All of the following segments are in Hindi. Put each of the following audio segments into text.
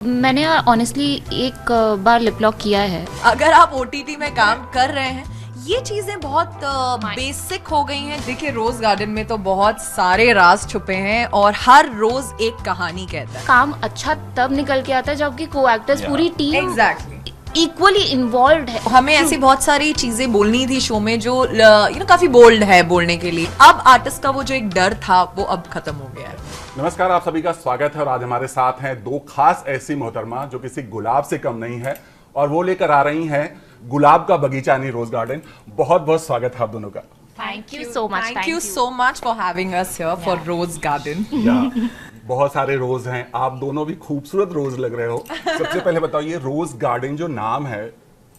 मैंने ऑनेस्टली एक बार लिप लॉक किया है। अगर आप ओटीटी में काम कर रहे हैं, ये चीजें बहुत बेसिक हो गई हैं। देखिए, रोज गार्डन में तो बहुत सारे राज छुपे हैं और हर रोज एक कहानी कहता है। काम अच्छा तब निकल के आता है जब कि को एक्टर्स पूरी टीम एग्जैक्टली इक्वली इन्वॉल्व है। हमें ऐसी बहुत सारी चीजें बोलनी थी शो में जो काफी बोल्ड है बोलने के लिए। अब आर्टिस्ट का वो जो एक डर था वो अब खत्म हो गया है। नमस्कार, आप सभी का स्वागत है और आज हमारे साथ हैं दो खास ऐसी मोहतरमा जो किसी गुलाब से कम नहीं है और वो लेकर आ रही हैं गुलाब का बगीचा यानी रोज गार्डन। बहुत बहुत स्वागत है आप दोनों का। Thank you so much. Thank you so much for having us here for rose garden. बहुत सारे रोज हैं, आप दोनों भी खूबसूरत रोज लग रहे हो। सबसे पहले बताओ, ये रोज गार्डन जो नाम है,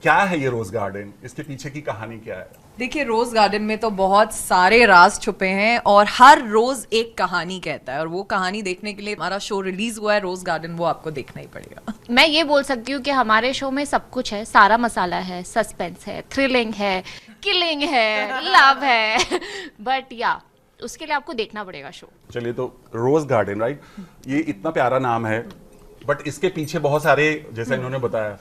क्या है ये रोज गार्डन? इसके पीछे की कहानी क्या है? देखिए, रोज गार्डन में तो बहुत सारे राज छुपे हैं और हर रोज एक कहानी कहता है। और वो कहानी देखने के लिए हमारा शो रिलीज हुआ है रोज गार्डन, वो आपको देखना ही पड़ेगा। मैं ये बोल सकती हूँ कि हमारे शो में सब कुछ है, सारा मसाला है, सस्पेंस है, थ्रिलिंग है, किलिंग है, लव है, बट या उसके लिए आपको देखना पड़ेगा शो। चलिए, तो रोज गार्डन, राइट, ये इतना प्यारा नाम है, बट इसके पीछे बहुत सारे, जैसा इन्होंने बताया,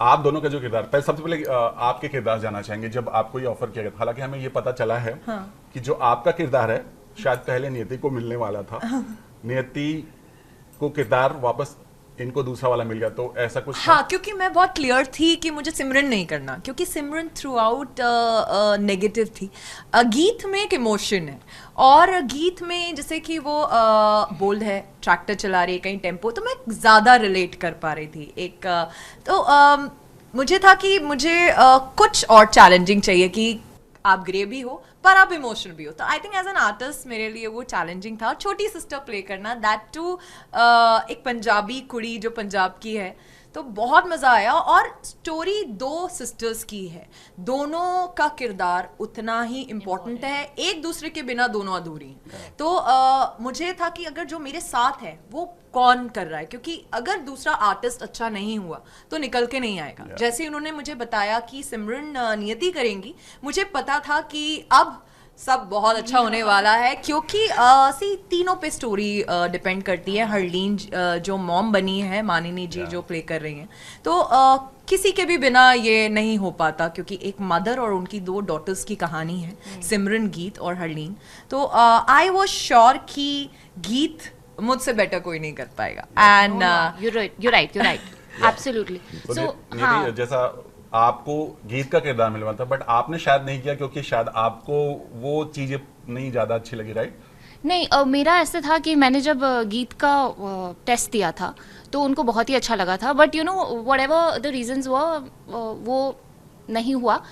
आप दोनों का जो किरदार, पहले सबसे पहले आपके किरदार जानना चाहेंगे। जब आपको ये ऑफर किया गया, हालांकि हमें ये पता चला है कि जो आपका किरदार है शायद पहले नियति को मिलने वाला था, नियति को किरदार वापस इनको दूसरा वाला मिल गया, तो ऐसा कुछ हाँ, क्योंकि मैं बहुत क्लियर थी कि मुझे सिमरन नहीं करना, क्योंकि सिमरन थ्रू आउट नेगेटिव थी। गीत में एक इमोशन है और गीत में जैसे कि वो बोल्ड है, ट्रैक्टर चला रही है, कहीं टेम्पो, तो मैं ज़्यादा रिलेट कर पा रही थी। मुझे था कि मुझे कुछ और चैलेंजिंग चाहिए कि आप ग्रे भी हो पर आप इमोशनल भी हो। तो I think as an artist मेरे लिए वो चैलेंजिंग था। छोटी सिस्टर प्ले करना, दैट टू एक पंजाबी कुड़ी जो पंजाब की है, तो बहुत मज़ा आया। और स्टोरी दो सिस्टर्स की है, दोनों का किरदार उतना ही इम्पोर्टेंट है, एक दूसरे के बिना दोनों अधूरी हैं। तो मुझे था कि अगर जो मेरे साथ है वो कौन कर रहा है, क्योंकि अगर दूसरा आर्टिस्ट अच्छा नहीं हुआ तो निकल के नहीं आएगा। जैसे उन्होंने मुझे बताया कि सिमरन नियति करेंगी, मुझे पता था कि अब सब बहुत अच्छा होने वाला है, क्योंकि तीनों पे स्टोरी डिपेंड करती है। हरलीन जो मॉम बनी है, मानिनी जी जो प्ले कर रही हैं, तो किसी के भी बिना ये नहीं हो पाता, क्योंकि एक मदर और उनकी दो डॉटर्स की कहानी है, सिमरन, गीत और हरलीन। तो आई वाज श्योर कि गीत मुझसे बेटर कोई नहीं कर पाएगा। And you right absolutely. So जैसा आपको गीत का किरदार मिलवा था, बट आपने शायद नहीं किया क्योंकि शायद आपको वो चीजें नहीं ज्यादा अच्छी लगी, राइट? नहीं, मेरा ऐसे था कि मैंने जब गीत का टेस्ट दिया था तो उनको बहुत ही अच्छा लगा था, but you know whatever the reasons वो नहीं हुआ।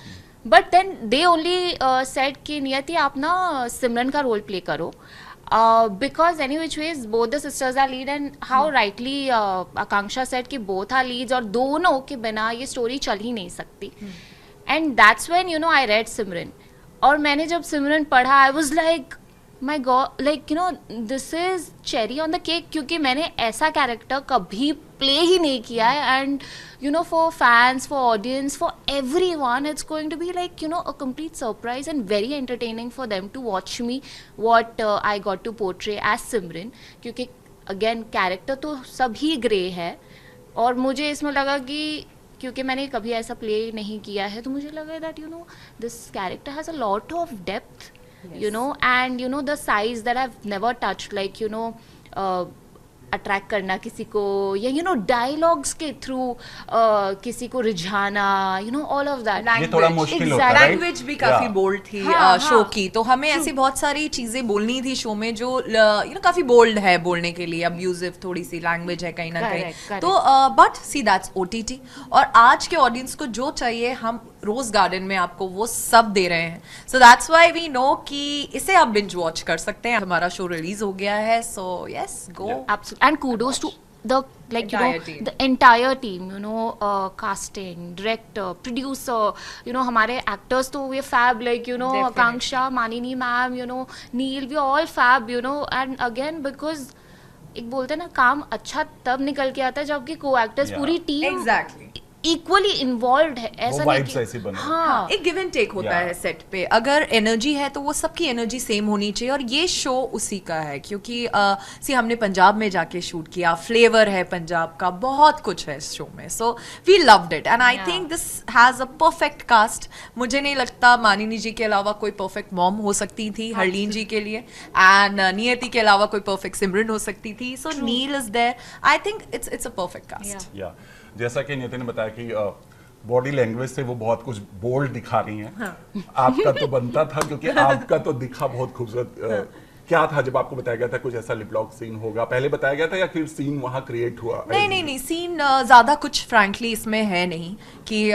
But then they only said कि नियति आप ना सिमरन का रोल प्ले करो, because any which ways both the sisters are lead, and how rightly Akanksha said कि both are leads और दोनों के बिना ये story चल ही नहीं सकती। And that's when I read सिमरन, और मैंने जब सिमरन पढ़ा I was like my god, like this is cherry on the cake, क्योंकि मैंने ऐसा कैरेक्टर कभी प्ले ही नहीं किया है। And for fans, for audience, for everyone, it's going to be like a complete surprise and very entertaining for them to watch me what I got to portray as Simran, क्योंकि again कैरेक्टर तो सभी ग्रे है और मुझे इसमें लगा कि क्योंकि मैंने कभी ऐसा प्ले नहीं किया है, तो मुझे लगा that this character has a lot of depth, and the size that I've never touched, like attract करना किसी को, या डायलॉग्स के थ्रू किसी को रिझाना, ऑल ऑफ दैट। ये थोड़ा मुश्किल होता है, लैंग्वेज भी काफी बोल्ड थी शो की, तो हमें ऐसी बहुत सारी चीजें बोलनी थी शो में जो काफी बोल्ड है बोलने के लिए, अब्यूजिव थोड़ी सी लैंग्वेज है कहीं ना कहीं। तो बट सी दैट्स ओटीटी, और आज के ऑडियंस को जो चाहिए हम रोज गार्डन में आपको वो सब दे रहे हैं। So that's why we know कि इसे आप बिंज वॉच कर सकते हैं। हमारा शो रिलीज हो गया है, so yes, go. And kudos to the the entire team, casting, director, producer, हमारे actors तो we fab, like Akanksha, Manini ma'am, Neil, we all fab, and again because एक बोलते हैं ना, काम अच्छा तब निकल के आता है जब कि को एक्टर्स पूरी टीम इक्वली इन्वॉल्व है, ऐसा नहीं vibes ऐसी बने। हाँ एक गिव एंड टेक होता Yeah. है सेट पे, अगर एनर्जी है तो वो सबकी एनर्जी सेम होनी चाहिए, और ये शो उसी का है क्योंकि सी हमने पंजाब में जाके शूट किया, फ्लेवर है पंजाब का, बहुत कुछ है इस शो में, so we loved it and I Yeah. Think this has a perfect cast. मुझे नहीं लगता मानिनी जी के अलावा कोई परफेक्ट मॉम हो सकती थी हरलीन जी के लिए, एंड नियति के अलावा कोई परफेक्ट सिमरन हो सकती थी, so Neel is there. I think it's a perfect cast. या जैसा कि नितिन ने बताया कि बॉडी लैंग्वेज से वो बहुत कुछ बोल्ड दिखा रही हैं। आपका तो बनता था क्योंकि आपका तो दिखा बहुत खूबसूरत। क्या था जब आपको बताया गया था कुछ ऐसा लिप लॉक सीन होगा, पहले बताया गया था या फिर सीन वहां क्रिएट हुआ? नहीं सीन ज्यादा कुछ फ्रैंकली इसमें है नहीं कि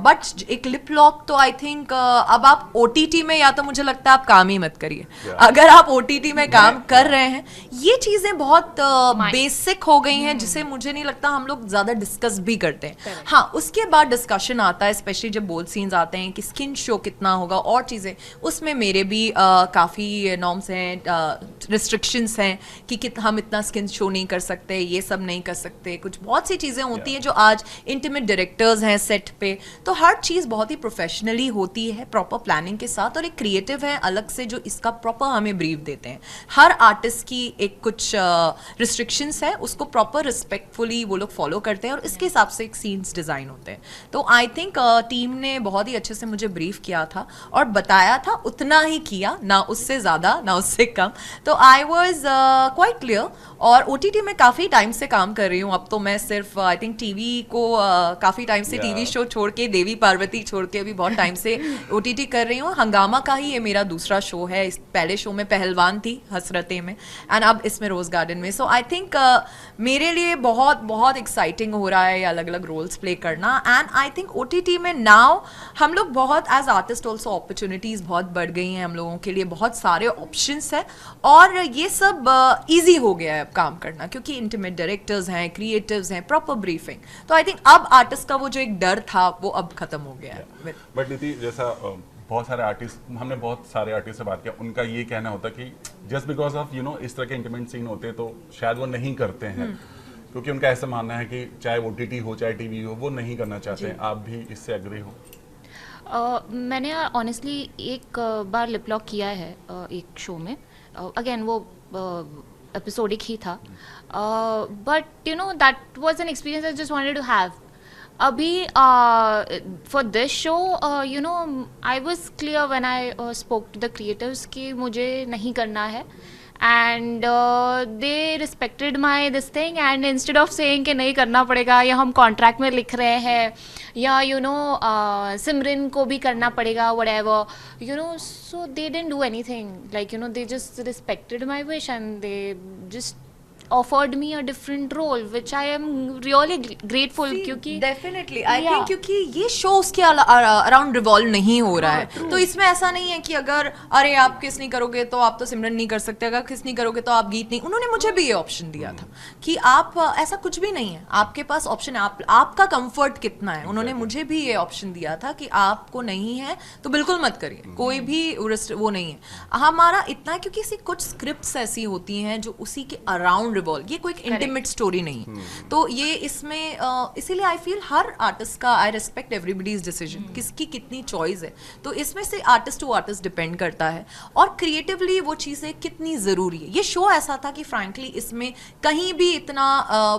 बट एक लिप लॉक तो आई थिंक अब आप ओटीटी में, या तो मुझे लगता है आप काम ही मत करिए। अगर आप ओटीटी में काम कर रहे हैं, ये चीजें बहुत बेसिक हो गई हैं जिसे मुझे नहीं लगता हम लोग ज्यादा डिस्कस भी करते हैं। हाँ, उसके बाद डिस्कशन आता है, स्पेशली जब बोल्ड सीन्स आते हैं कि स्किन शो कितना होगा और चीजें, उसमें मेरे भी काफी नॉर्म्स हैं, रिस्ट्रिक्शंस हैं कि हम इतना स्किन शो नहीं कर सकते, ये सब नहीं कर सकते, कुछ बहुत सी चीज़ें होती हैं जो आज इंटीमेट डायरेक्टर्स हैं सेट पे, तो हर चीज़ बहुत ही प्रोफेशनली होती है प्रॉपर प्लानिंग के साथ, और एक क्रिएटिव है अलग से जो इसका प्रॉपर हमें ब्रीफ देते हैं। हर आर्टिस्ट की एक कुछ रिस्ट्रिक्शंस है, उसको प्रॉपर रिस्पेक्टफुली वो लोग फॉलो करते हैं और इसके हिसाब से एक सीन्स डिज़ाइन होते हैं। तो आई थिंक टीम ने बहुत ही अच्छे से मुझे ब्रीफ किया था और बताया था, उतना ही किया, ना उससे ज़्यादा ना उससे कम। तो आई वॉज क्वाइट क्लियर, और OTT में काफ़ी टाइम से काम कर रही हूँ। अब तो मैं सिर्फ आई थिंक टीवी को काफ़ी टाइम से टीवी शो छोड़ के, देवी पार्वती छोड़ के भी बहुत टाइम से OTT कर रही हूँ। हंगामा का ही ये मेरा दूसरा शो है। इस पहले शो में पहलवान थी हसरते में, एंड अब इसमें रोज गार्डन में। सो आई थिंक मेरे लिए बहुत बहुत एक्साइटिंग हो रहा है ये अलग अलग रोल्स प्ले करना। एंड आई थिंक OTT में नाउ हम लोग बहुत एज आर्टिस्ट ऑल्सो अपॉर्चुनिटीज़ बहुत बढ़ गई हैं हम लोगों के लिए, बहुत सारे ऑप्शंस हैं, और ये सब ईजी हो गया है अब काम करना क्योंकि इंटीमेट डायरेक्टर्स हैं, क्रिएटिव्स हैं, प्रॉपर ब्रीफिंग। तो आई थिंक अब आर्टिस्ट का वो जो एक डर था वो अब खत्म हो गया है। बट नीति, जैसा बहुत सारे आर्टिस्ट, हमने बहुत सारे आर्टिस्ट से बात किया, उनका ये कहना होता कि जस्ट बिकॉज ऑफ इस तरह के इंटीमेट सीन होते हैं तो शायद वो नहीं करते हैं, क्योंकि उनका ऐसा मानना है कि चाहे OTT हो चाहे टीवी हो, वो नहीं करना चाहते हैं। आप भी इससे एग्री हो? मैंने ऑनेस्टली एक बार लिप लॉक किया है एक शो में, अगेन वो एपिसोडिक ही था, but that was an experience I just wanted to have. अभी for this show I was clear when I spoke to the creators कि मुझे नहीं करना है, and they respected my this thing, and instead of saying कि नहीं करना पड़ेगा या हम कॉन्ट्रैक्ट में लिख रहे हैं या सिमरन को भी करना पड़ेगा whatever, so they didn't do anything, like they just respected my wish and they just offered me a different role which I am really grateful क्योंकि डेफिनेटली आई थिंक क्योंकि ये शो उसके अराउंड रिवॉल्व नहीं हो रहा है, तो इसमें ऐसा नहीं है कि अगर अरे आप किस नहीं करोगे तो आप तो सिमरन नहीं कर सकते, अगर किस नहीं करोगे तो आप गीत नहीं। उन्होंने मुझे भी ये ऑप्शन दिया था कि आप ऐसा कुछ भी नहीं है, आपके पास ऑप्शन है, आपका कंफर्ट कितना है। उन्होंने मुझे भी ये ऑप्शन दिया था कि आपको नहीं है तो बिल्कुल मत करिए, कोई भी वो नहीं है। हमारा इतना है क्योंकि कुछ स्क्रिप्ट्स ऐसी होती हैं जो उसी के अराउंड ये कोई इंटीमेट स्टोरी नहीं है, तो ये इसमें इसीलिए आई फील हर आर्टिस्ट का, आई रिस्पेक्ट एवरीबडीज डिसीजन, किसकी कितनी चॉइस है, तो इसमें से आर्टिस्ट टू आर्टिस्ट डिपेंड करता है और क्रिएटिवली वो चीज़ें कितनी ज़रूरी है। ये शो ऐसा था कि फ्रैंकली इसमें कहीं भी इतना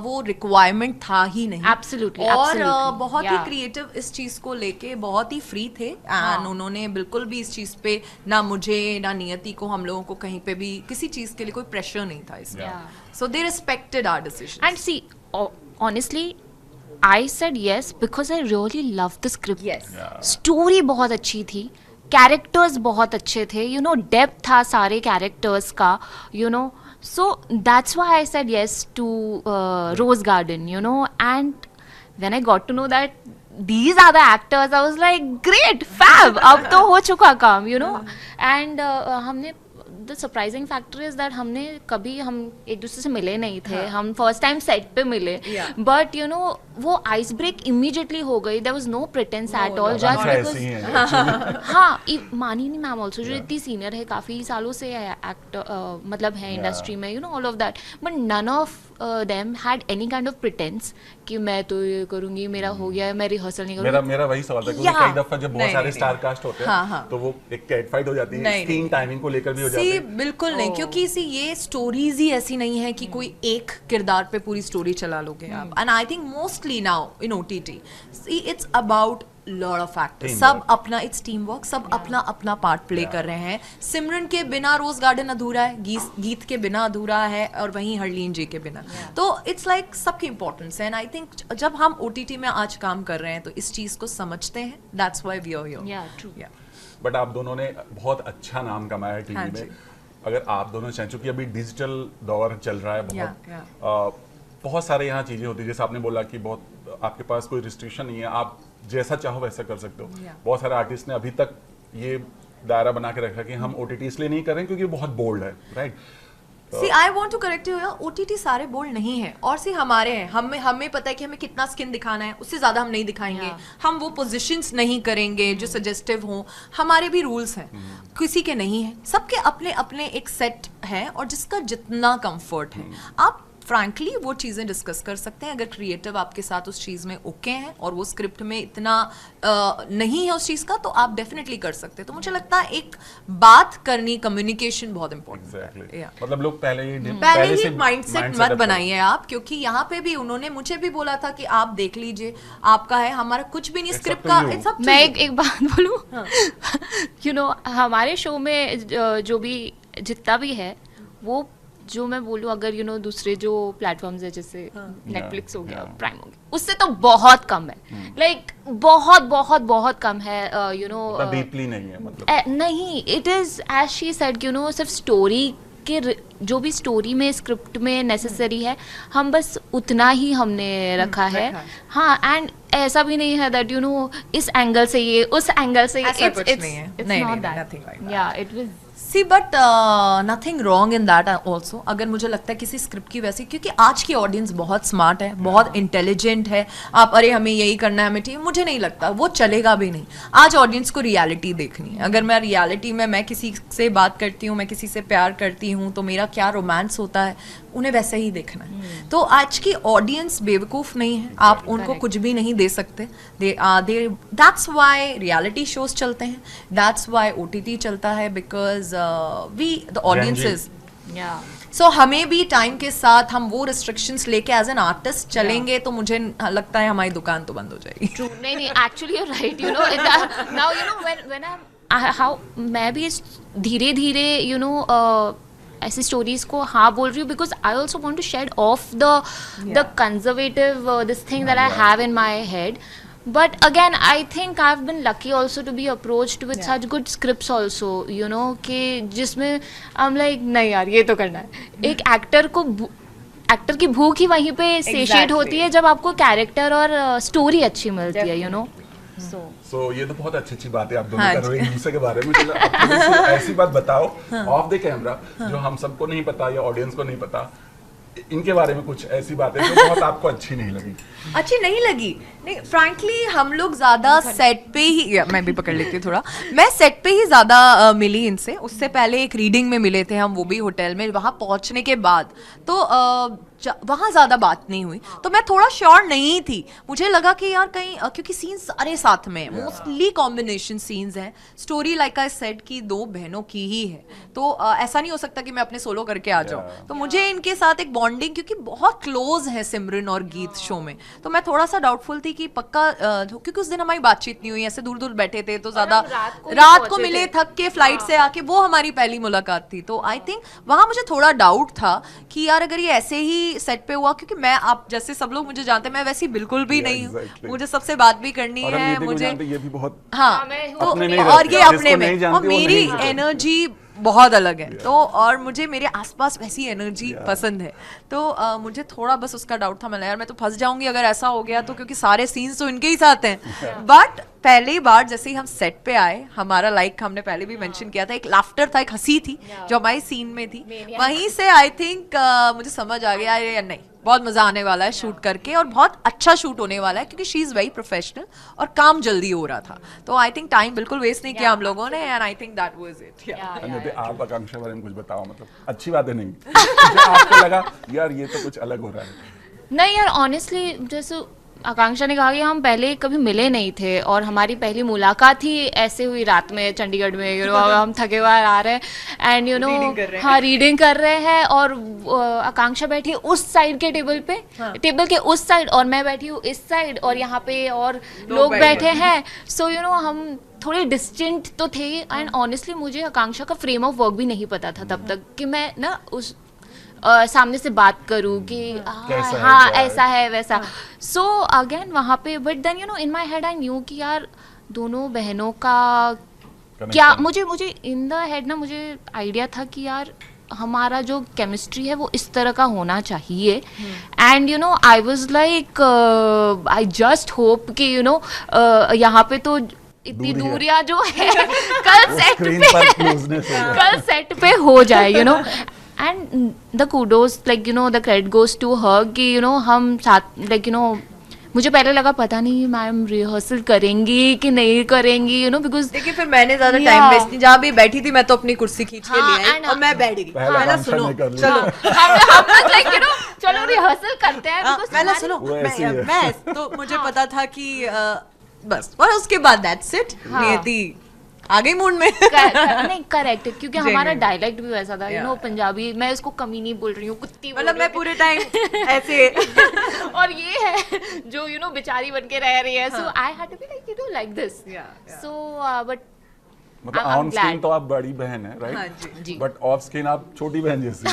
वो रिक्वायरमेंट था ही नहीं, Absolutely, और absolutely, बहुत ही yeah. क्रिएटिव इस चीज़ को लेके बहुत ही फ्री थे, एंड उन्होंने बिल्कुल भी इस चीज़ पे ना मुझे ना नियति को, हम लोगों को कहीं पे भी किसी चीज़ के लिए कोई प्रेशर नहीं था इसमें। Yeah. So they respected our decisions. And see, honestly, I said yes because I really loved the script. Yes. Story बहुत अच्छी थी, कैरेक्टर्स बहुत अच्छे थे, डेप्थ था सारे कैरेक्टर्स का, so that's why I said yes to Rose Garden, and when I got to know that these are the actors, I was like great, fab, अब तो हो चुका काम, and हमने the surprising factor is that हम एक दूसरे से मिले नहीं थे, हम फर्स्ट टाइम सेट पे मिले, बट वो आइस ब्रेक इमीडिएटली हो गई. There was no pretence at all, just हमेशा बिकॉज ऐसे ही हैं हाँ, मानिनी मैम ऑल्सो जो इतनी सीनियर है, काफ़ी सालों से है एक्टर, मतलब है इंडस्ट्री में, you know all of that, but none of them had any kind of pretence कि मैं तो ये करूंगी, मेरा हो गया है, मैं रिहर्सल नहीं करूंगी. मेरा वही सवाल था, क्योंकि Yeah. कई दफा जब बहुत नहीं, सारे नहीं, स्टार कास्ट होते हैं हाँ, हाँ. तो वो एक कैट फाइट हो जाती है, नहीं, स्क्रीन नहीं. टाइमिंग को लेकर भी हो जाती सी है. बिल्कुल नहीं, क्योंकि सी ये स्टोरीज ही ऐसी नहीं है कि कोई एक किरदार पे पूरी स्टोरी चला लोगे आप. And I think mostly now in OTT see it's about lot of factors. सब Teamwork. अपना, इट्स टीम वर्क, सब अपना अपना पार्ट प्ले कर रहे हैं. सिमरन के बिना रोज गार्डन अधूरा है, गीत के बिना अधूरा है, और वहीं हरलीन जी के बिना. तो इट्स लाइक सबकी इंपॉर्टेंस है. एंड आई थिंक जब हम ओटीटी में आज काम कर रहे हैं तो इस चीज को समझते हैं. That's why we are here. Yeah true. But आप दोनों ने बहुत अच्छा नाम कमाया है हाँ टीवी जी. में. अगर आप दोनों चाहें, चूंकि अभी डिजिटल दौर चल रहा है बहुत, Yeah. बहुत सारे यहाँ चीजें होती है, जैसे आपने बोला कि बहुत आपके पास कोई रिस्ट्रिक्शन नहीं है, आप जैसा चाहो वैसा कर सकते हो. Yeah. बहुत सारे आर्टिस्ट ने अभी तक ये दायरा बना के रखा कि हम ओटीटी इसलिए नहीं कर रहे हैं क्योंकि बहुत बोल्ड है, right? See I want to correct you, OTT सारे बोल्ड नहीं है, और सी हमारे हैं. हमें पता है कि हमें कितना स्किन दिखाना है, उससे ज्यादा हम नहीं दिखाएंगे. हम वो पोजीशंस नहीं करेंगे जो सजेस्टिव हो. हमारे भी रूल्स हैं, किसी के नहीं है. सबके अपने अपने एक सेट है, और जिसका जितना कंफर्ट है आप फ्रैंकली वो चीज़ें डिस्कस कर सकते हैं. अगर क्रिएटिव आपके साथ उस चीज़ में ओके हैं और वो स्क्रिप्ट में इतना नहीं है उस चीज़ का, तो आप डेफिनेटली कर सकते हैं. तो मुझे लगता है एक बात करनी, कम्युनिकेशन बहुत इंपॉर्टेंट Exactly. है. मतलब लोग पहले पहले से ही माइंडसेट mindset मत up बनाइए आप, क्योंकि यहाँ पे भी उन्होंने मुझे भी बोला था कि आप देख लीजिए, आपका है, हमारा कुछ भी नहीं It's up स्क्रिप्ट to का. you. इट्स अप टू मैं यू. एक बात बोलूं, यू नो हमारे शो में जो भी जितना भी है, वो जो मैं बोलूं, अगर यू नो दूसरे जो प्लेटफॉर्म्स है जैसे नेटफ्लिक्स हो गया, Yeah. प्राइम हो गया, उससे तो बहुत कम है. लाइक बहुत बहुत बहुत कम है, यू नो डीपली नहीं है, मतलब नहीं. It is as she said, you know सिर्फ स्टोरी के जो भी स्टोरी में स्क्रिप्ट में नेसेसरी है, हम बस उतना ही हमने रखा है. रखा है. हाँ, एंड ऐसा भी नहीं है दैट यू नो इस एंगल से ये, उस एंगल से ऐसा कुछ नहीं है. नहीं, नहीं, nothing like that. Yeah it was see but nothing wrong in that also. अगर मुझे लगता है किसी स्क्रिप्ट की वैसी, क्योंकि आज की ऑडियंस बहुत स्मार्ट है, बहुत इंटेलिजेंट है. आप अरे हमें यही करना है, हमें ठीक, मुझे नहीं लगता वो चलेगा भी नहीं. आज ऑडियंस को रियलिटी देखनी है. अगर मैं रियलिटी में मैं किसी से बात करती हूँ, मैं किसी से प्यार करती हूँ, तो मेरा क्या रोमांस होता है, उन्हें वैसे ही देखना है. तो आज की ऑडियंस बेवकूफ़ नहीं है, आप उनको कुछ भी नहीं दे सकते. दैट्स वाई रियलिटी शोज चलते हैं, दैट्स वाई OTT चलता है, बिकॉज वी द ऑडियंसेस. या सो हमें भी टाइम के साथ हम वो रिस्ट्रिक्शंस लेके एज एन आर्टिस्ट चलेंगे, तो मुझे लगता है हमारी दुकान तो बंद हो जाएगी. ट्रू. नहीं, actually you are right, you know now you know when I how मैं भी धीरे धीरे यू नो ऐसी स्टोरीज को हाँ बोल रही हूँ, because I also want to shed off the conservative this thing that I have in my head. But again, I think I've been lucky also to be approached with such good scripts also, you know, कि जिसमें I'm like नहीं यार ये तो करना है. एक एक्टर की भूख ही वहीं पे सेशिएट होती है जब आपको कैरेक्टर और स्टोरी अच्छी मिलती है, यू नो. सो ये तो बहुत अच्छी बात है आप दोनों हाँ कर रहे हो एक दूसरे के बारे में. चलो आप थोड़ी सी ऐसी बात बताओ ऑफ द कैमरा जो हम सबको नहीं पता या ऑडियंस को नहीं पता, इनके बारे में कुछ ऐसी बातें जो बहुत आपको अच्छी नहीं लगी. अच्छी नहीं लगी? नहीं, फ्रैंकली हम लोग ज्यादा सेट पे ही, मैं भी पकड़ लेती हूँ थोड़ा, मैं सेट पे ही ज्यादा मिली इनसे. उससे पहले एक रीडिंग में मिले थे हम, वो भी होटल में. वहाँ पहुँचने के बाद तो वहाँ ज़्यादा बात नहीं हुई, तो मैं थोड़ा श्योर नहीं थी. मुझे लगा कि यार कहीं क्योंकि सीन्स सारे साथ में मोस्टली कॉम्बिनेशन सीन्स हैं. स्टोरी लाइक आई सेड की दो बहनों की ही है, तो ऐसा नहीं हो सकता कि मैं अपने सोलो करके आ जाऊँ. तो मुझे इनके साथ एक बॉन्डिंग, क्योंकि बहुत क्लोज है सिमरन और गीत शो में, तो मैं थोड़ा सा डाउटफुल थी कि पक्का, क्योंकि उस दिन हमारी बातचीत नहीं हुई, ऐसे दूर दूर बैठे थे, तो ज़्यादा रात को मिले थक के फ्लाइट से आके, वो हमारी पहली मुलाकात थी. तो आई थिंक वहाँ मुझे थोड़ा डाउट था कि यार अगर ये ऐसे ही सेट पे हुआ, क्योंकि मैं, आप जैसे सब लोग मुझे जानते हैं, मैं वैसी बिल्कुल भी नहीं हूँ. मुझे सबसे बात भी करनी है, मुझे ये भी बहुत हाँ, तो और ये अपने में, और मेरी एनर्जी बहुत अलग है, तो और मुझे मेरे आसपास वैसी एनर्जी पसंद है. तो मुझे थोड़ा बस उसका डाउट था. मैं यार मैं तो फंस जाऊंगी अगर ऐसा हो गया तो, क्योंकि सारे सीन्स तो इनके ही साथ हैं. बट पहली बार जैसे ही हम सेट पे आए, हमारा लाइक हमने पहले भी मेंशन किया था, एक लाफ्टर था, एक हंसी थी जो हमारी सीन में थी. वहीं से आई थिंक मुझे समझ आ गया या नहीं, बहुत मजा आने वाला है शूट करके, और बहुत अच्छा शूट होने वाला है क्योंकि शी इज वेरी प्रोफेशनल और काम जल्दी हो रहा था, तो आई थिंक टाइम बिल्कुल वेस्ट नहीं किया हम लोगों ने, and I think that was it. अन्यथा आप आकांक्षा बारे में कुछ बताओ, मतलब अच्छी बातें नहीं जो आपको लगा यार ये तो कुछ अलग हो रहा है। नहीं यार, ऑनेस्टली जैसे आकांक्षा ने कहा कि हम पहले कभी मिले नहीं थे और हमारी पहली मुलाकात ही ऐसे हुई रात में चंडीगढ़ में, यू नो हम थके हुए आ रहे हैं एंड यू नो हाँ रीडिंग कर रहे हैं, और आकांक्षा बैठी है उस साइड के टेबल पे, टेबल के उस साइड, और मैं बैठी हूँ इस साइड, और यहाँ पे और लोग बैठे हैं, सो यू नो हम थोड़े डिस्टेंट तो थे, एंड ऑनेस्टली मुझे आकांक्षा का फ्रेम ऑफ वर्क भी नहीं पता था तब तक कि मैं ना उस सामने से बात करूं कि हाँ ऐसा है वैसा, सो अगेन वहाँ पे, but then you know in my head I knew कि यार दोनों बहनों का क्या, मुझे इन द हेड ना मुझे आइडिया था कि यार हमारा जो केमिस्ट्री है वो इस तरह का होना चाहिए, and you know I was like I just hope कि यू नो यहाँ पे तो इतनी दूरियां जो है कल सेट पे हो जाए, you know, and the kudos like you know the credit goes to her कि you know हम साथ like you know मुझे पहले लगा पता नहीं मैम रिहर्सल करेंगी कि नहीं करेंगी, यू नो, बिकॉज देखिए फिर मैंने ज्यादा टाइम वेस्ट नहीं, जहाँ भी बैठी थी मैं तो अपनी कुर्सी खींच के ले आई और मैं बैठ गई, पहले सुनो चलो हम लाइक यू नो चलो रिहर्सल करते हैं, बिकॉज पहले सुनो मैं तो मुझे पता था कि बस, और उसके बाद दैट्स इट, नियति आ गई मूड में नहीं करेक्ट, क्योंकि हमारा डायलेक्ट भी वैसा था, यू नो पंजाबी, मैं इसको कमी नहीं बोल रही हूँ, कुत्ती, मतलब मैं पूरे टाइम ऐसे और ये है जो यू नो बेचारी बन के रह रही है, so I had to be like you know like this, so but मतलब ऑन स्क्रीन तो आप बड़ी बहन है राइट, बट ऑफ स्क्रीन आप छोटी बहन जैसी,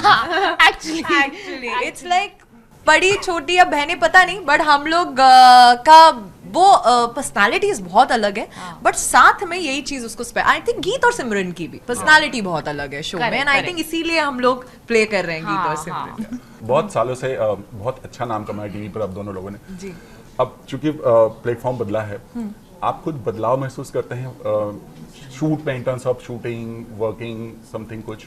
एक्चुअली इट्स लाइक बड़ी छोटी या बहनें पता नहीं, बट हम लोग का वो पर्सनालिटीज बहुत अलग है, बट साथ में यही चीज उसको आई थिंक गीत और सिमरन की भी पर्सनालिटी बहुत अलग है शो में, एंड आई थिंक इसीलिए हम लोग प्ले कर रहे हैं गीत और सिमरन। बहुत सालों से बहुत अच्छा नाम कमाया टीवी पर आप दोनों लोगों ने जी। अब चूंकि प्लेटफॉर्म बदला है, आप खुद बदलाव महसूस करते हैं शूट में, in terms of shooting, working, something कुछ,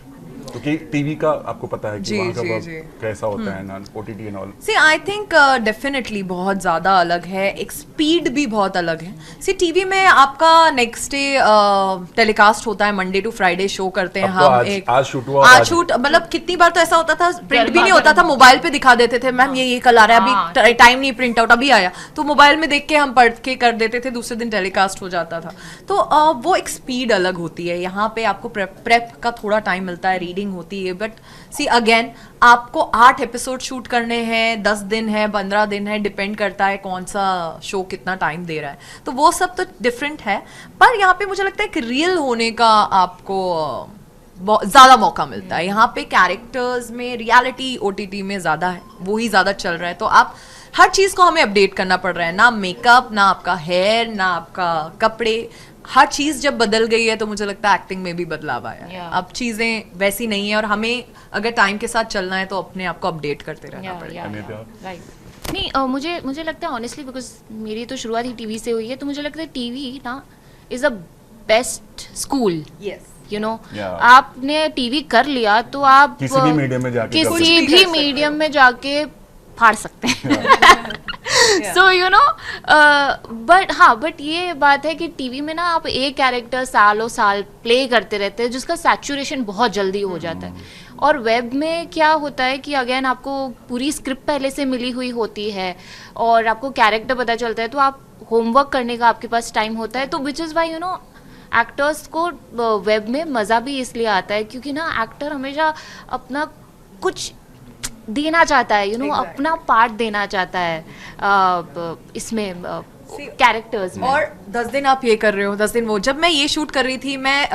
क्योंकि टीवी का आपको पता है कि वहाँ का वर्क कैसा होता है ना, OTT and all. See I think definitely बहुत ज़्यादा अलग है, एक स्पीड भी बहुत अलग है। सी टीवी में आपका नेक्स्ट डे टेलीकास्ट होता है, मंडे टू फ्राइडे शो करते हैं हम, एक आज शूट मतलब कितनी बार तो ऐसा होता था प्रिंट भी नहीं होता था, मोबाइल पे दिखा देते थे, मैम ये कल आ रहा है, अभी टाइम नहीं प्रिंट आउट अभी आया, तो मोबाइल में देख के हम पढ़ के कर देते थे, दूसरे दिन टेलीकास्ट हो जाता था, तो वो एक स्पीड अलग होती है। यहाँ पे आपको प्रेप का थोड़ा टाइम मिलता है, रीडिंग होती है, बट सी अगेन आपको 8 एपिसोड शूट करने हैं, 10 दिन है, 15 दिन है, डिपेंड करता है कौन सा शो कितना टाइम दे रहा है, तो वो सब तो डिफरेंट है, पर यहाँ पे मुझे लगता है कि रियल होने का आपको ज्यादा मौका मिलता है। यहाँ पे कैरेक्टर्स में रियलिटी ओटीटी में ज्यादा है, वो ही ज्यादा चल रहा है, तो आप हर चीज को हमें अपडेट करना पड़ रहा है, ना मेकअप, ना आपका हेयर, ना आपका कपड़े, हर चीज जब बदल गई है तो मुझे लगता है एक्टिंग में भी बदलाव आया है। अब चीजें वैसी नहीं है, और हमें अगर टाइम के साथ चलना है तो अपने आप को अपडेट करते रहना पड़ेगा। नहीं मुझे लगता है ऑनेस्टली, बिकॉज मेरी तो शुरुआत ही टीवी से हुई है, तो मुझे लगता है टीवी ना is a best school. You know आपने टीवी कर लिया तो आप किसी भी मीडियम में जाके फाड़ सकते हैं सो यू नो बट ये बात है कि टीवी में ना आप एक कैरेक्टर सालों साल प्ले करते रहते हैं, जिसका सैचुरेशन बहुत जल्दी हो जाता है, और वेब में क्या होता है कि अगेन आपको पूरी स्क्रिप्ट पहले से मिली हुई होती है और आपको कैरेक्टर पता चलता है, तो आप होमवर्क करने का आपके पास टाइम होता है, तो which is why you know actors को वेब में मज़ा भी इसलिए आता है क्योंकि ना एक्टर हमेशा अपना कुछ देना चाहता है, यू नो अपना पार्ट देना चाहता है इसमें कैरेक्टर्स में। और 10 दिन आप ये कर रहे हो, 10 दिन वो, जब मैं ये शूट कर रही थी मैं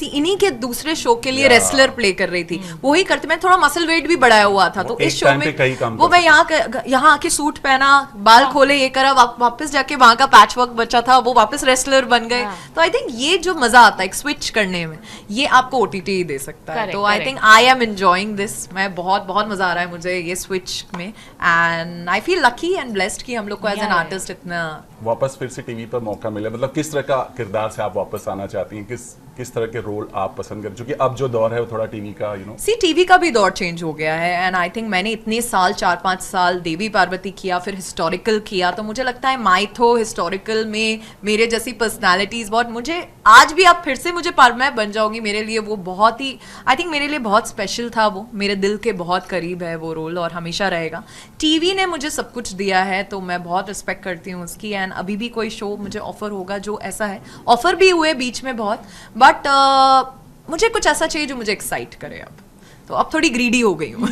इन्हीं के दूसरे शो के लिए रेसलर प्ले कर रही थी, वो ही करती, मैं थोड़ा मसल वेट भी बढ़ाया हुआ था, तो इस शो में वो मैं यहाँ आके सूट पहना, बाल खोले, ये करा, वापस जाके वहाँ का पैच वर्क बचा था, वो वापस रेसलर बन गए, तो आई थिंक ये जो मजा आता है स्विच करने में, ये आपको ओटीटी ही दे सकता है, तो I think I am enjoying this, मैं बहुत मजा आ रहा है मुझे ये स्विच में, and I feel lucky and blessed कि हम लोग को एज एन आर्टिस्ट इतना वापस फिर से टीवी पर मौका मिले। मतलब किस तरह का किरदार से आप वापस आना चाहती हैं, किस तरह के रोल आप पसंद करें, क्योंकि अब जो दौर है वो थोड़ा टीवी का सी टीवी का भी दौर चेंज हो गया है एंड आई थिंक मैंने इतने साल 4-5 साल देवी पार्वती किया, फिर हिस्टोरिकल किया, तो मुझे लगता है माइथो हिस्टोरिकल में मेरे जैसी पर्सनालिटीज बहुत, मुझे आज भी आप फिर से मुझे मैं बन जाऊंगी, मेरे लिए वो बहुत ही आई थिंक मेरे लिए बहुत स्पेशल था, वो मेरे दिल के बहुत करीब है वो रोल और हमेशा रहेगा। टीवी ने मुझे सब कुछ दिया है तो मैं बहुत रिस्पेक्ट करती हूँ उसकी एंड अभी भी कोई शो मुझे ऑफर होगा जो ऐसा है, ऑफर भी हुए बीच में बहुत, बट मुझे कुछ ऐसा चाहिए जो मुझे एक्साइट करे। अब तो अब थोड़ी ग्रीडी हो गई हूँ।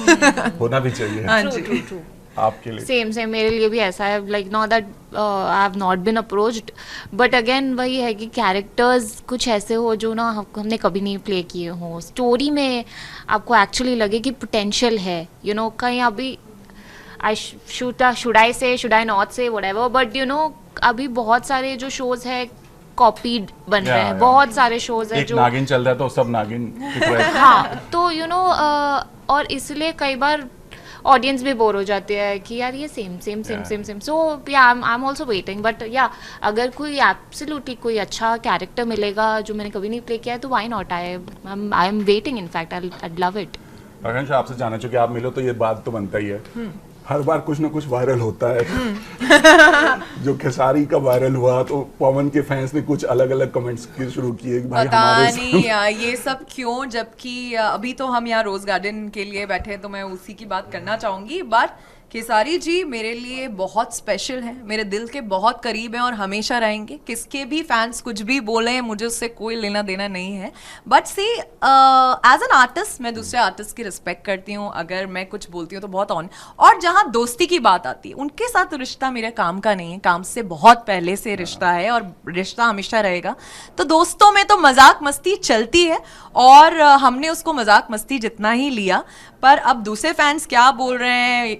होना भी चाहिए। हाँ True, जी। true, true. आपके लिए सेम मेरे लिए भी ऐसा है, like not that I have not been approached, but again वही है कि कैरेक्टर्स कुछ ऐसे हो जो ना हमने कभी नहीं प्ले किए हों, स्टोरी में आपको एक्चुअली लगे कि पोटेंशियल है, यू नो कहीं अभी I should I not say whatever, but you no अभी बहुत सारे जो शोज है कॉपीड बन रहे हैं, बहुत सारे शोज हैं एक जो नागिन चल रहा है तो सब नागिन दिख रहे हैं। हाँ, तो यू नो और इसलिए कई बार ऑडियंस भी बोर हो जाती है कि यार ये सेम, सो या I am also waiting, but या अगर कोई एब्सोल्युटली कोई अच्छा कैरेक्टर मिलेगा जो मैंने कभी नहीं प्ले किया है तो why not, I am waiting, in fact I love it. Akanksha, आपसे जानना चाहिए, आप मिलो तो ये बात तो बनता ही है, हर बार कुछ ना कुछ वायरल होता है। जो खेसारी का वायरल हुआ तो पवन के फैंस ने कुछ अलग अलग कमेंट्स शुरू किए कि भाई पता हमारे नहीं ये सब क्यों, जबकि अभी तो हम यहाँ रोज गार्डन के लिए बैठे हैं तो मैं उसी की बात करना चाहूंगी, बट खेसारी जी मेरे लिए बहुत स्पेशल हैं, मेरे दिल के बहुत करीब हैं और हमेशा रहेंगे। किसके भी फैंस कुछ भी बोले मुझे उससे कोई लेना देना नहीं है, but see as an artist मैं दूसरे आर्टिस्ट की रिस्पेक्ट करती हूँ, अगर मैं कुछ बोलती हूँ तो बहुत ऑन, और जहाँ दोस्ती की बात आती है उनके साथ रिश्ता मेरे काम का नहीं है, काम से बहुत पहले से रिश्ता है और रिश्ता हमेशा रहेगा। तो दोस्तों में तो मजाक मस्ती चलती है और हमने उसको मजाक मस्ती जितना ही लिया, पर अब दूसरे फैंस क्या बोल रहे हैं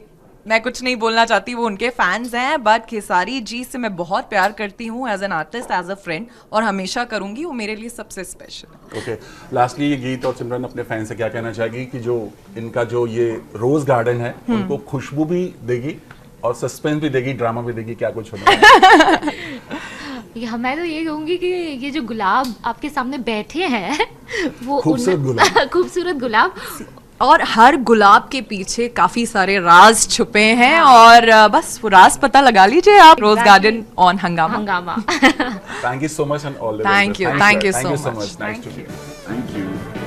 मैं कुछ नहीं बोलना चाहती, वो उनके फैंस हैं, बट खेसारी जी से मैं बहुत प्यार करती हूँ as an artist, as a friend, और हमेशा करूंगी, वो मेरे लिए सबसे स्पेशल है। ओके, लास्टली ये गीत और सिमरन अपने फैन से क्या कहना चाहेगी कि जो इनका जो ये रोज गार्डन है उनको खुशबू भी देगी और सस्पेंस भी देगी, ड्रामा भी देगी, क्या कुछ होना है? मैं तो ये कहूंगी कि ये जो गुलाब आपके सामने बैठे हैं वो खूबसूरत गुलाब। खूबसूरत गुलाब, और हर गुलाब के पीछे काफी सारे राज छुपे हैं और बस वो राज पता लगा लीजिए आप। रोज गार्डन ऑन हंगामा। Thank you so much and all the Thank best. you. Thanks, Thank sir. you Thank so you so much. much. Nice to meet you. Thank you.